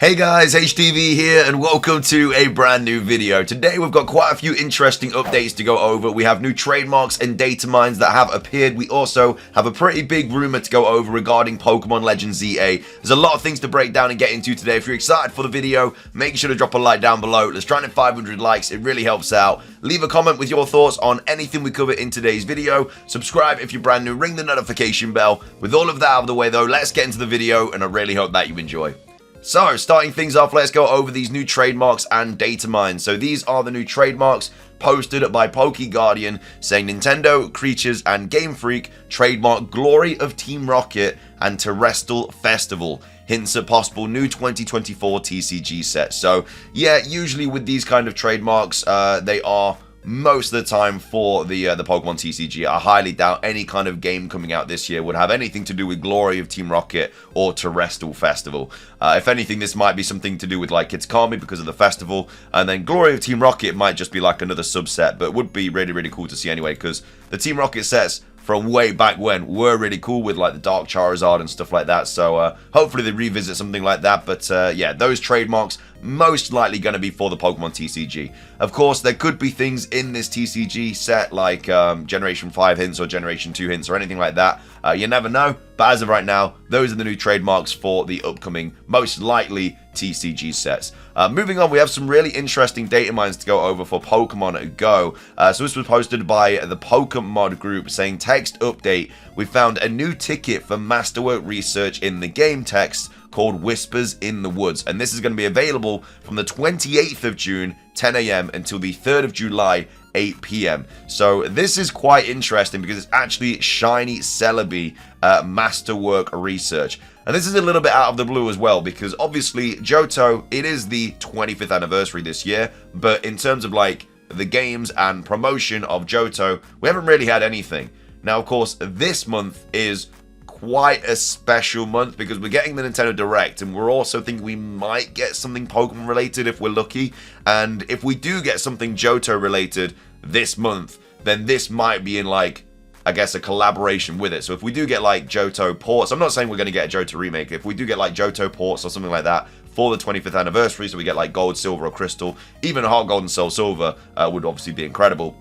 Hey guys, HDvee here and welcome to a brand new video. Today we've got quite a few interesting updates to go over. We have new trademarks and Datamines that have appeared. We also have a pretty big rumor to go over regarding Pokemon Legends ZA. There's a lot of things to break down and get into today. If you're excited for the video, make sure to drop a like down below. Let's try and hit 500 likes, it really helps out. Leave a comment with your thoughts on anything we cover in today's video. Subscribe if you're brand new, ring the notification bell. With all of that out of the way though, let's get into the video and I really hope that you enjoy. So, starting things off, let's go over these new trademarks and Datamines. So these are the new trademarks posted by PokeGuardian saying Nintendo, Creatures, and Game Freak trademark Glory of Team Rocket and Terrestrial Festival. Hints at possible new 2024 TCG sets. So, yeah, usually with these kind of trademarks, they are most of the time for the Pokemon TCG. I highly doubt any kind of game coming out this year would have anything to do with Glory of Team Rocket or Terrestrial Festival. If anything, this might be something to do with like Kids Kami because of the festival, and then Glory of Team Rocket might just be like another subset, but would be really, really cool to see anyway, because the Team Rocket sets from way back when were really cool with like the Dark Charizard and stuff like that. So hopefully they revisit something like that. But yeah, those trademarks most likely going to be for the Pokemon TCG. Of course, there could be things in this TCG set like Generation 5 hints or Generation 2 hints or anything like that. You never know. But as of right now, those are the new trademarks for the upcoming, most likely, TCG sets. Moving on, we have some really interesting Datamines to go over for Pokemon Go. So this was posted by the Pokémon group saying, text update, we found a new ticket for masterwork research in the game text called Whispers in the Woods. And this is going to be available from the 28th of June, 10 AM until the 3rd of July, 8 PM. So this is quite interesting because it's actually Shiny Celebi masterwork research. And this is a little bit out of the blue as well because obviously Johto, it is the 25th anniversary this year, but in terms of like the games and promotion of Johto, we haven't really had anything. Now of course this month is quite a special month because we're getting the Nintendo Direct and we're also thinking we might get something Pokemon related if we're lucky, and if we do get something Johto related this month, then this might be in like, I guess, a collaboration with it. So if we do get like Johto ports, I'm not saying we're going to get a Johto remake, if we do get like Johto ports or something like that for the 25th anniversary, so we get like Gold, Silver or Crystal, even Heart Gold and Soul Silver would obviously be incredible.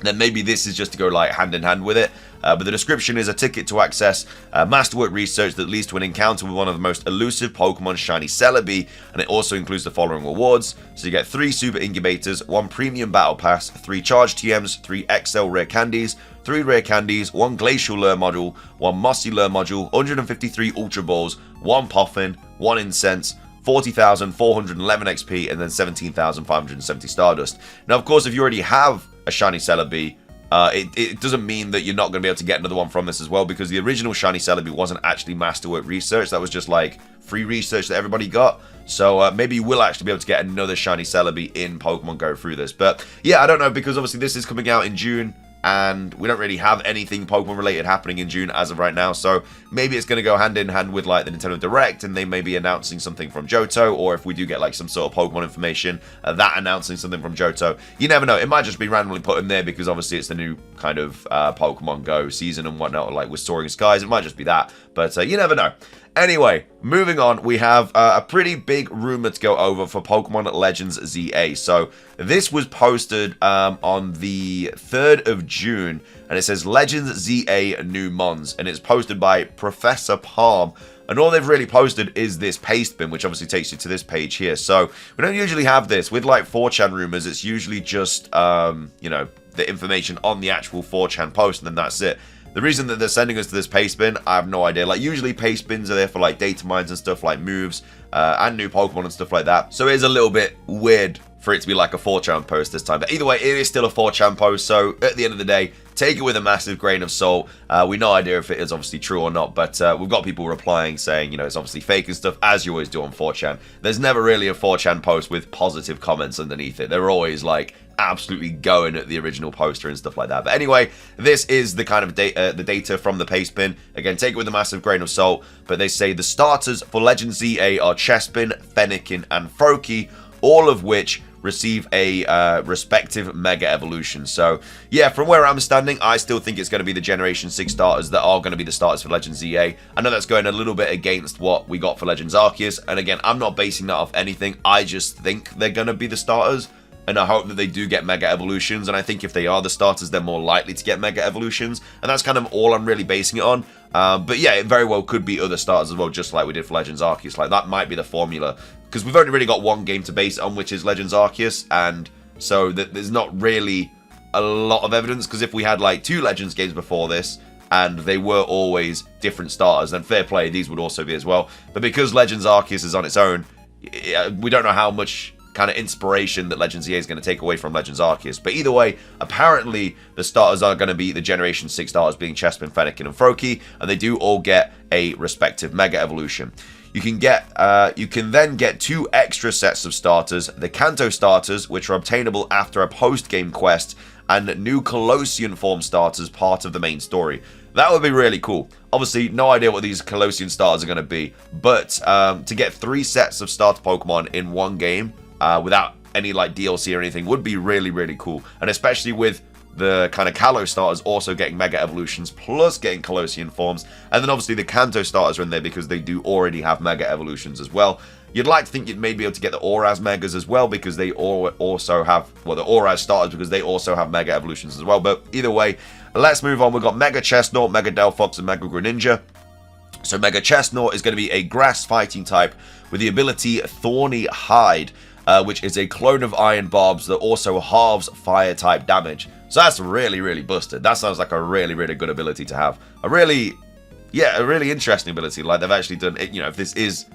Then maybe this is just to go like hand in hand with it. But the description is a ticket to access masterwork research that leads to an encounter with one of the most elusive Pokemon, Shiny Celebi, and it also includes the following rewards. So you get 3 Super Incubators, 1 Premium Battle Pass, 3 Charge TMs, 3 XL Rare Candies, 3 Rare Candies, 1 Glacial Lure Module, 1 Mossy Lure Module, 153 Ultra Balls, 1 Poffin, 1 Incense, 40,411 XP, and then 17,570 Stardust. Now, of course, if you already have a Shiny Celebi, it doesn't mean that you're not going to be able to get another one from this as well, because the original Shiny Celebi wasn't actually masterwork research. That was just like free research that everybody got. So maybe you will actually be able to get another Shiny Celebi in Pokemon Go through this. But yeah, I don't know, because obviously this is coming out in June, and we don't really have anything Pokemon related happening in June as of right now, so maybe it's going to go hand in hand with like the Nintendo Direct, and they may be announcing something from Johto, or if we do get like some sort of Pokemon information, that announcing something from Johto. You never know, it might just be randomly put in there because obviously it's the new kind of Pokemon Go season and whatnot, like with Soaring Skies, it might just be that, but you never know. Anyway, moving on, we have a pretty big rumor to go over for Pokemon Legends ZA. So this was posted on the 3rd of June, and it says Legends ZA New Mons, and it's posted by Professor Palm. And all they've really posted is this paste bin, which obviously takes you to this page here. So we don't usually have this. With like 4chan rumors, it's usually just, you know, the information on the actual 4chan post, and then that's it. The reason that they're sending us to this paste bin, I have no idea. Like, usually paste bins are there for like Datamines and stuff, like moves and new Pokemon and stuff like that. So it is a little bit weird for it to be like a 4chan post this time. But either way, it is still a 4chan post. So at the end of the day, take it with a massive grain of salt. We no idea if it is obviously true or not, but we've got people replying saying, you know, it's obviously fake and stuff, as you always do on 4chan. There's never really a 4chan post with positive comments underneath it. They're always like absolutely going at the original poster and stuff like that. But anyway, this is the kind of the data from the paste bin. Again, take it with a massive grain of salt, but they say the starters for Legends ZA are Chespin, Fennekin, and Froakie, all of which receive a respective Mega Evolution. So, yeah, from where I'm standing, I still think it's going to be the Generation 6 starters that are going to be the starters for Legends EA. I know that's going a little bit against what we got for Legends Arceus, and again, I'm not basing that off anything. I just think they're going to be the starters, and I hope that they do get Mega Evolutions, and I think if they are the starters, they're more likely to get Mega Evolutions, and that's kind of all I'm really basing it on. But yeah, it very well could be other starters as well, just like we did for Legends Arceus. Like, that might be the formula, because we've only really got one game to base it on, which is Legends Arceus, and so there's not really a lot of evidence, because if we had like 2 Legends games before this, and they were always different starters, then fair play, these would also be as well. But because Legends Arceus is on its own, we don't know how much kind of inspiration that Legends EA is going to take away from Legends Arceus. But either way, apparently the starters are going to be the Generation 6 starters, being Chespin, Fennekin, and Froakie, and they do all get a respective Mega Evolution. You can then get 2 extra sets of starters, the Kanto starters, which are obtainable after a post-game quest, and new Kalosian form starters, part of the main story. That would be really cool. Obviously, no idea what these Kalosian starters are going to be, but to get 3 sets of starter Pokemon in one game, without any like DLC or anything, would be really, really cool. And especially with the kind of Kalos starters also getting Mega Evolutions, plus getting Kalosian forms. And then obviously the Kanto starters are in there because they do already have Mega Evolutions as well. You'd like to think you'd maybe be able to get the Auraz Megas as well, because they also have, well, the Auraz starters, because they also have Mega Evolutions as well. But either way, let's move on. We've got Mega Chestnut, Mega Delphox, and Mega Greninja. So Mega Chestnut is going to be a grass fighting type with the ability Thorny Hide, which is a clone of Iron Barbs that also halves fire type damage. So that's really, really busted. That sounds like a really, really good ability to have. A really interesting ability. Like, they've actually done it. You know, if this is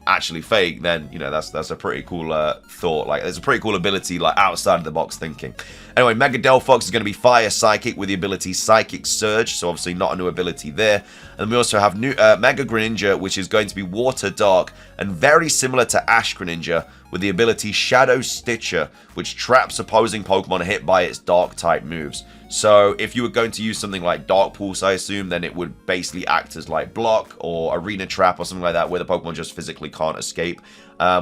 actually fake, then, you know, that's a pretty cool thought. Like, it's a pretty cool ability, like, outside of the box thinking. Anyway, Mega Delphox is going to be Fire Psychic with the ability Psychic Surge, so obviously not a new ability there. And then we also have new Mega Greninja, which is going to be Water Dark, and very similar to Ash Greninja, with the ability Shadow Stitcher, which traps opposing Pokemon hit by its Dark-type moves. So if you were going to use something like Dark Pulse, I assume, then it would basically act as like Block or Arena Trap or something like that, where the Pokemon just physically can't escape,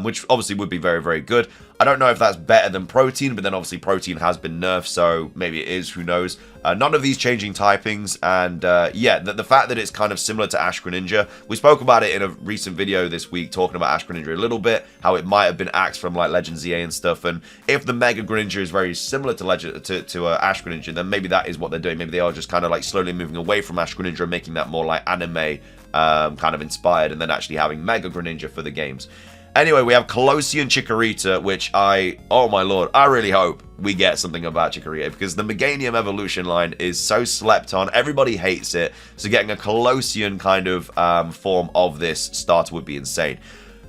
which obviously would be very, very good. I don't know if that's better than Protein, but then obviously Protein has been nerfed, so maybe it is, who knows. None of these changing typings, and yeah, the fact that it's kind of similar to Ash Greninja, we spoke about it in a recent video this week, talking about Ash Greninja a little bit, how it might have been axed from like Legends EA and stuff, and if the Mega Greninja is very similar to Ash Greninja, then maybe that is what they're doing. Maybe they are just kind of like slowly moving away from Ash Greninja and making that more like anime kind of inspired, and then actually having Mega Greninja for the games. Anyway, we have Kalosian Chikorita, which oh my lord, I really hope we get something about Chikorita, because the Meganium evolution line is so slept on. Everybody hates it, so getting a Kalosian kind of form of this starter would be insane.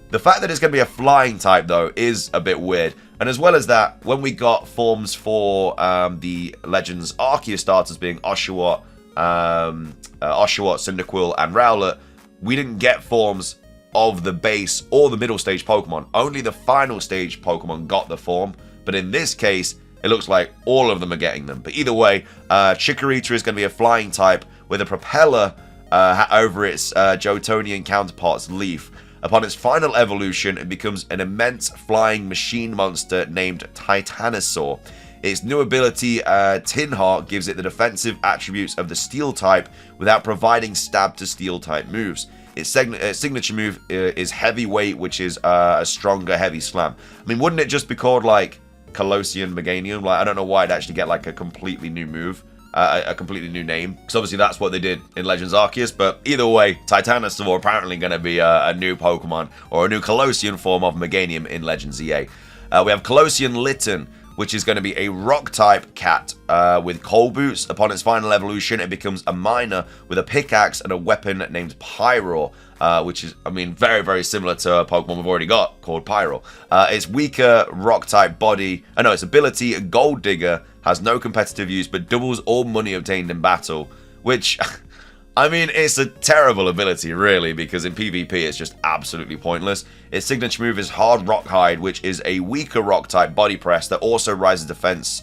The fact that it's going to be a flying type, though, is a bit weird. And as well as that, when we got forms for the Legends Arceus starters being Oshawott, Cyndaquil, and Rowlet, we didn't get forms of the base or the middle stage Pokemon. Only the final stage Pokemon got the form, but in this case, it looks like all of them are getting them. But either way, Chikorita is going to be a flying type with a propeller over its Johtonian counterpart's leaf. Upon its final evolution, it becomes an immense flying machine monster named Titanosaur. Its new ability, Tin Heart, gives it the defensive attributes of the Steel type without providing stab to Steel type moves. Its signature move is Heavyweight, which is a stronger Heavy Slam. I mean, wouldn't it just be called like Kalosian Meganium? Like, I don't know why it'd actually get like a completely new move, a completely new name, because obviously that's what they did in Legends Arceus. But either way, Titanosaur apparently going to be a new Pokemon, or a new Kalosian form of Meganium in Legends EA. We have Kalosian Litten, which is going to be a rock-type cat with coal boots. Upon its final evolution, it becomes a miner with a pickaxe and a weapon named Pyro, which is, I mean, very, very similar to a Pokemon we've already got called Pyro. Its weaker rock-type body, its ability, Gold Digger, has no competitive use, but doubles all money obtained in battle, which... I mean, it's a terrible ability, really, because in PvP it's just absolutely pointless. Its signature move is Hard Rock Hide, which is a weaker rock-type body press that also raises defense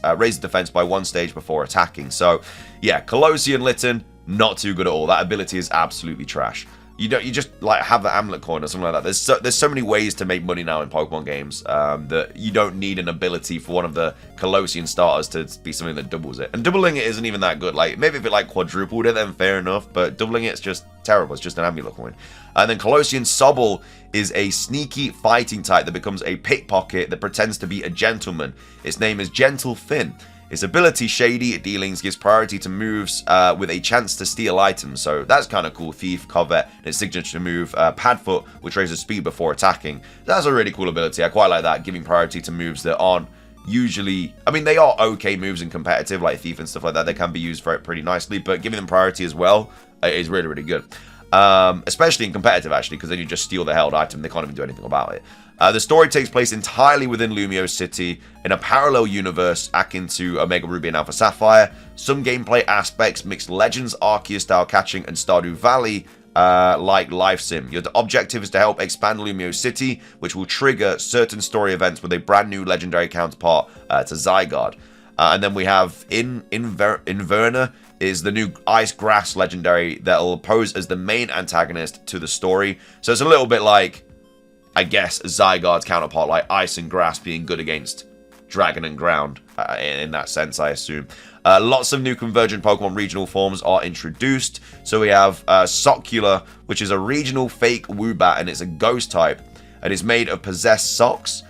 by 1 stage before attacking. So, yeah, Kalosian Litten, not too good at all. That ability is absolutely trash. You just like have the amulet coin or something like that. There's so many ways to make money now in Pokemon games that you don't need an ability for one of the Kalosian starters to be something that doubles it. And doubling it isn't even that good. Like maybe if it like quadrupled it, then fair enough. But doubling it's just terrible. It's just an amulet coin. And then Kalosian Sobble is a sneaky fighting type that becomes a pickpocket that pretends to be a gentleman. Its name is Gentle Finn. Its ability, Shady Dealings, gives priority to moves with a chance to steal items, so that's kind of cool. Thief, Covet, and its signature move, Padfoot, which raises speed before attacking. That's a really cool ability. I quite like that, giving priority to moves that aren't usually... I mean, they are okay moves in competitive, like Thief and stuff like that. They can be used for it pretty nicely, but giving them priority as well is really, really good. Especially in competitive, actually, because then you just steal the held item. They can't even do anything about it. The story takes place entirely within Lumiose City, in a parallel universe akin to Omega Ruby and Alpha Sapphire. Some gameplay aspects mix Legends Arceus-style catching and Stardew Valley like life sim. Your objective is to help expand Lumiose City, which will trigger certain story events with a brand new legendary counterpart to Zygarde. And then we have Inverna is the new Ice Grass legendary that will pose as the main antagonist to the story. So it's a little bit like, I guess, Zygarde's counterpart, like Ice and Grass being good against Dragon and Ground, in that sense, I assume. Lots of new convergent Pokemon regional forms are introduced. So we have Sockula, which is a regional fake Woobat, and it's a ghost type. And it's made of possessed socks.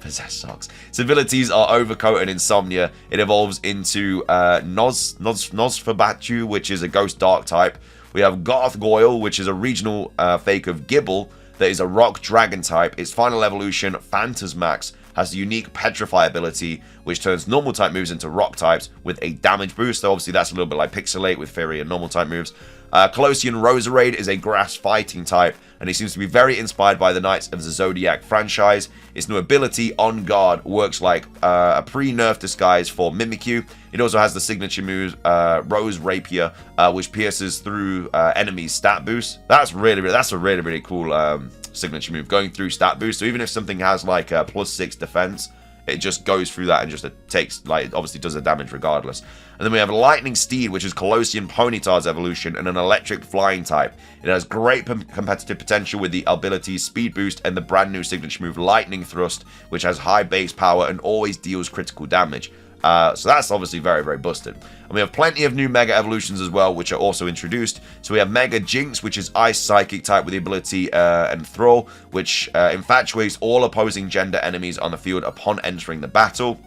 Its abilities are Overcoat and Insomnia. It evolves into Nosferatu, which is a ghost dark type. We have Gargoyle, which is a regional fake of Gibble, that is a rock dragon type. Its final evolution, Phantasmax, has the unique Petrify ability, which turns normal type moves into rock types with a damage boost. So obviously that's a little bit like Pixelate with Fairy and normal type moves. Kalosian Roserade is a grass fighting type, and it seems to be very inspired by the Knights of the Zodiac franchise. Its new ability, On Guard, works like a pre-nerf disguise for Mimikyu. It also has the signature move, Rose Rapier, which pierces through enemies' stat boost. That's a really cool signature move, going through stat boost. So even if something has like a +6 defense, it just goes through that and just takes, like, obviously does the damage regardless. And then we have Lightning Steed, which is Kalosian Ponyta's evolution and an electric flying type. It has great competitive potential with the abilities Speed Boost and the brand new signature move Lightning Thrust, which has high base power and always deals critical damage. So that's obviously very, very busted. And we have plenty of new Mega Evolutions as well, which are also introduced. So we have Mega Jinx, which is Ice Psychic type with the ability Enthrall, which infatuates all opposing gender enemies on the field upon entering the battle.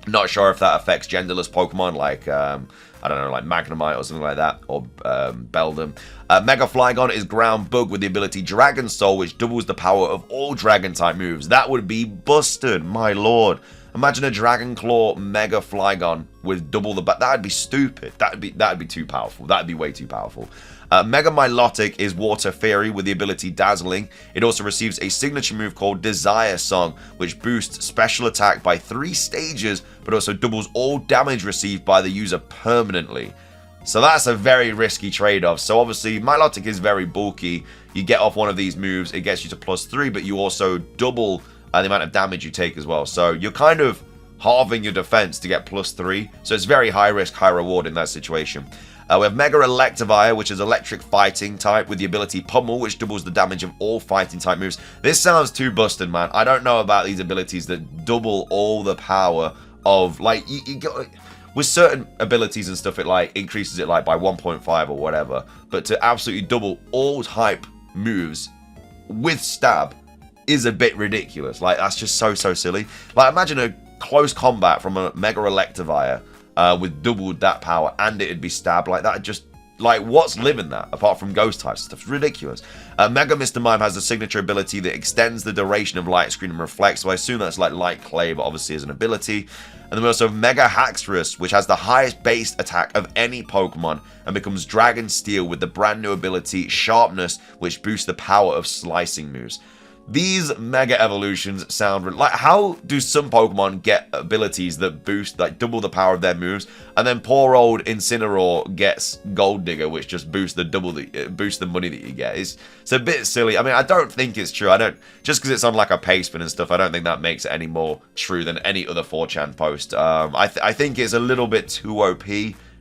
Not sure if that affects genderless Pokemon like, I don't know, like Magnemite or something like that, or Beldum. Mega Flygon is Ground Bug with the ability Dragon Soul, which doubles the power of all Dragon-type moves. That would be busted, my lord. Imagine a Dragon Claw Mega Flygon with double the... That'd be stupid. That'd be too powerful. That'd be way too powerful. Mega Milotic is Water Fairy with the ability Dazzling. It also receives a signature move called Desire Song, which boosts special attack by 3 stages, but also doubles all damage received by the user permanently. So that's a very risky trade-off. So obviously, Milotic is very bulky. You get off one of these moves, it gets you to +3, but you also double the amount of damage you take as well. So you're kind of halving your defense to get +3. So it's very high risk, high reward in that situation. We have Mega Electivire, which is electric fighting type with the ability Pummel, which doubles the damage of all fighting type moves. This sounds too busted, man. I don't know about these abilities that double all the power of, like, you got... With certain abilities and stuff, it like increases it like by 1.5 or whatever. But to absolutely double all type moves with stab is a bit ridiculous. Like, that's just so silly. Like, imagine a close combat from a Mega Electivire with doubled that power and it'd be stab like that. Just like, what's living that apart from ghost types? Stuff's ridiculous. Mega Mr. Mime has a signature ability that extends the duration of Light Screen and Reflect. So I assume that's like Light Clay, but obviously is an ability. And then we also have Mega Haxorus, which has the highest base attack of any Pokemon and becomes Dragon Steel with the brand new ability Sharpness, which boosts the power of slicing moves. These Mega Evolutions sound like, how do some Pokemon get abilities that boost, like, double the power of their moves, and then poor old Incineroar gets Gold Digger, which just boosts the money that you get? It's a bit silly. I mean, I don't think it's true. Just because it's on like a pace spin and stuff, I don't think that makes it any more true than any other 4chan post. I think it's a little bit too OP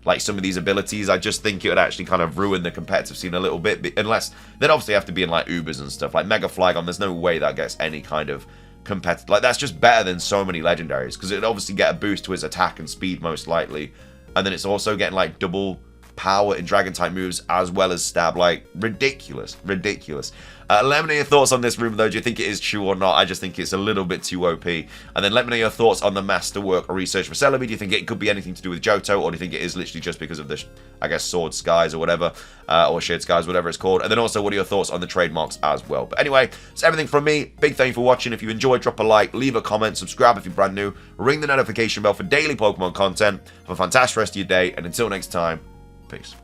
like some of these abilities. I just think it would actually kind of ruin the competitive scene a little bit, unless they'd obviously have to be in like Ubers and stuff. Like Mega Flygon, there's no way that gets any kind of competitive. Like, that's just better than so many legendaries, because it'd obviously get a boost to his attack and speed most likely, and then it's also getting like double power in dragon type moves as well as stab. Like, ridiculous. Let me know your thoughts on this rumor though. Do you think it is true or not? I just think it's a little bit too OP. And then let me know your thoughts on the masterwork or research for Celebi. Do you think it could be anything to do with Johto, or do you think it is literally just because of the, I guess, sword skies or whatever, or shared skies, whatever it's called? And then also, what are your thoughts on the trademarks as well? But anyway, it's everything from me. Big thank you for watching. If you enjoyed, drop a like, leave a comment, subscribe if you're brand new, ring the notification bell for daily Pokemon content. Have a fantastic rest of your day, and until next time, peace.